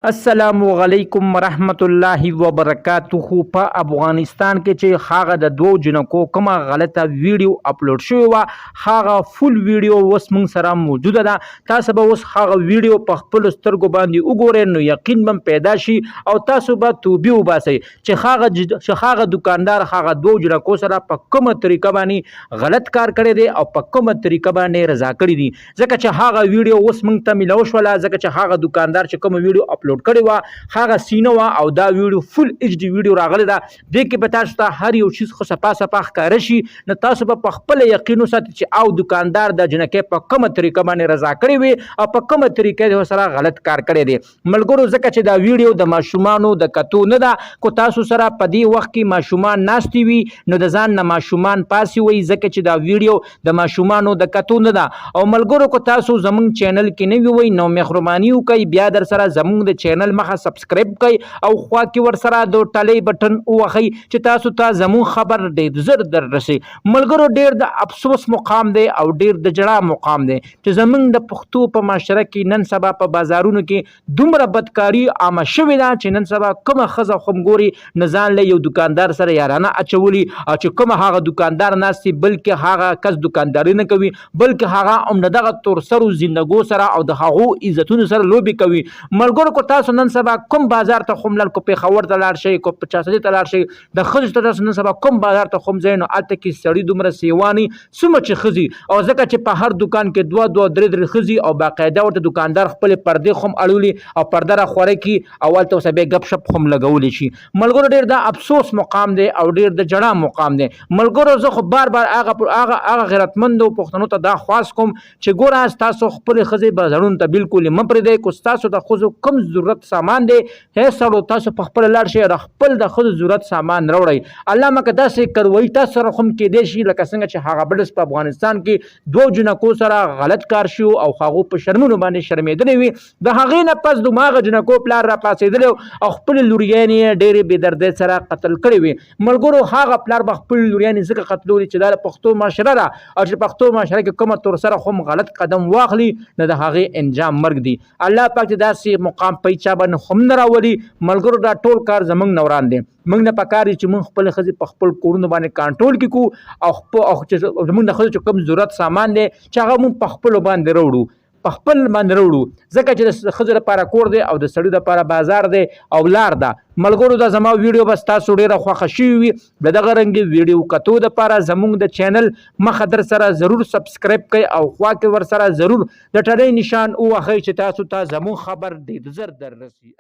السلام علیکم ورحمت الله وبرکاتہ. په افغانستان کې چې هغه د دوو جنکو کومه غلطه ویډیو اپلوډ شوې وه هغه فول ویډیو اوس موږ سره موجوده ده. تاسو به اوس هغه ویډیو په خپلو سترګو باندې وګورئ نو یقین به پیدا شي او تاسو به توبې وباسئ چې هغه دکاندار هغه دوو جنکو سره په کومه طریقه باندې غلط کار کړی دی او په کومه طریقه باندې رضا کړي دي. ځکه چې هغه ویډیو اوس موږ ته میلاو شوله، ځکه چې هغه دکاندار چې کومه ویډیو اپلوډ کړی و هغه سینه و او دا ویډیو فل ایچ ډي ویډیو راغلی ده. دې کې به تاسو ته هر یو چیز خو صفا ښکاره شي، نو تاسو به په خپله یقین وساتئ چې او دکاندار د جنکۍ په کومه طریقه باندې رضا کړې وي او په کومه طریقه د سره غلط کار کړی دی. ملګرو ځکه چې دا ویډیو د ماشومانو د کتو نه ده، کو تاسو سره په دې وخت کې ماشومان ناستې وي نو د ځان نه ماشومان پاسې وي، ځکه چې دا ویډیو د ماشومانو د کتو نه ده. او ملګرو کو تاسو زمونږ چینل کې نه وي نو مهرباني وکړئ بیا در سره زمونږ د چینل مخه سبسکرایب کړئ او خوا کې ور سره د ټلۍ بټن ووهئ چې تاسو ته زمونږ خبر ډېر زر در رسي. ملګرو ډېر د افسوس مقام دی او ډېر د جړا مقام دی چې زمونږ د پښتو په معاشره کې نن سبا په بازارونو کې دومره بدکاري عامه شوې ده چې نن سبا کومه ښځه خو ګوري نه ځان له یو دکاندار سره یارانه اچولي او چې کومه هغه دکاندار ناست بلکې هغه کس دکانداري نه کوي بلکې هغه هم د دغه تورسرو زندګو سره او د هغو عزتونو سره لوبې کوي. ملګرو کو تاسو نن سبا کوم بازار ته خو ملل کو پېښور ته لاړ شئ، کو چاسدي ته لاړ شئ، د ښځو ته تاسو نن سبا کوم بازار ته خو ځئ نو هلته کې سړي دومره سیواني څومره چې ښځې او ځکه چې په هر دکان کې دوه دوه درې درې ښځې او باقاعده ورته دکاندار خپلې پردې خو هم اړولي او پرده راخوری کړي او هلته ورسره بیا ګپ شپ خو هم لګولی شي. ملګرو ډېر دا افسوس مقام دی او ډېر د جړا مقام دی. ملګرو زه خو بار بار هغه غیرتمندو پښتنو ته دا خواست کوم چې ګوره ستاسو خپلې ښځې بازارونو ته بالکل مه پرېږدئ. کو ستاسو د ښځو کوم ضرورت سامان دی هی سړو تاسو په خپله لاړ شئ د خپل د ښځو ضرورت سامان راوړئ. الله مکه داسې کروي تاسو سره خو هم کیدی شي لکه څنګه چې هغه بډس په افغانستان کې دوو جنکو سره غلط کار شو او هغو په شرمونو باندې شرمېدلې وي. د هغې نه پس دماغه جنکو پلار را پاڅېدلی او خپلې لوریانې یې ډېرې بې دردۍ سره قتل کړې وي. ملګرو هغه پلار به خپلې لوریانې ځکه قتلولي چې دا د پښتو معاشره ده او چې پښتو معاشره کې کومه تورسره خو هم غلط قدم واخلي نو د هغې انجام مرګ دی. الله پاک دې داسې مقام په چا باندې هم نه راولي. ملګرو دا ټول کار زمونږ نوران دی. موږ نه پکار چې موږ خپل ښځې په خپل کورونو باندې کنټرول کې کوو او چې زموږ د ښځو چې کوم ضرورت سامان دی چې هغه موږ په خپلو باندې راوړو ځکه چې د ښځو لپاره کور دی او د سړي لپاره بازار دی او لار ده. ملګرو دا زما ویډیو بس تاسو ډېره خوښه شوي وي. د دغه رنګې ویډیو کتو دپاره زموږ د چینل مخه در سره ضرور سبسکرایب کړئ او خوا کې ور سره ضرور د ټلۍ نشان ووهئ چې تاسو ته زموږ خبر ډېر زر در رسي.